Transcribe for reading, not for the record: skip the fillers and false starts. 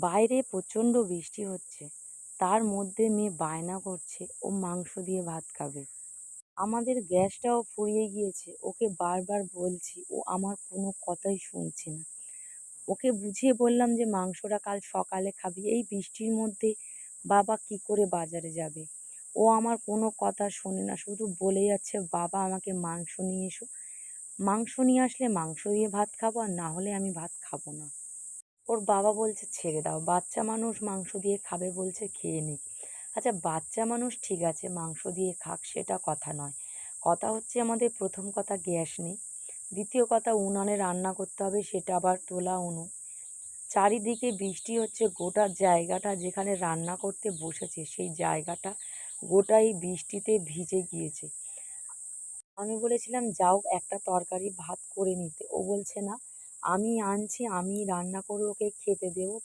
বাইরে প্রচণ্ড বৃষ্টি হচ্ছে, তার মধ্যে মেয়ে বায়না করছে ও মাংস দিয়ে ভাত খাবে। আমাদের গ্যাসটাও ফুরিয়ে গিয়েছে, ওকে বারবার বলছি, ও আমার কোনো কথাই শুনছে না। ওকে বুঝিয়ে বললাম যে মাংসটা কাল সকালে খাবি, এই বৃষ্টির মধ্যে বাবা কি করে বাজারে যাবে। ও আমার কোনো কথা শোনে না, শুধু বলে যাচ্ছে বাবা আমাকে মাংস নিয়ে এসো, মাংস নিয়ে আসলে মাংস দিয়ে ভাত খাবো, আর না হলে আমি ভাত খাবো না। ওর বাবা বলছে ছেড়ে দাও, বাচ্চা মানুষ মাংস দিয়ে খাবে বলছে খেয়ে নিক। আচ্ছা, বাচ্চা মানুষ ঠিক আছে মাংস দিয়ে খাক, সেটা কথা নয়। কথা হচ্ছে আমাদের প্রথম কথা গ্যাস নেই, দ্বিতীয় কথা উনানে রান্না করতে হবে, সেটা আবার তোলা উনুন। চারিদিকে বৃষ্টি হচ্ছে, গোটা জায়গাটা যেখানে রান্না করতে বসেছে সেই জায়গাটা গোটাই বৃষ্টিতে ভিজে গিয়েছে। আমি বলেছিলাম যাও একটা তরকারি ভাত করে নিতে, ও বলছে না, আমি আনছি, আমি রান্না করে ওকে খেতে দেবো।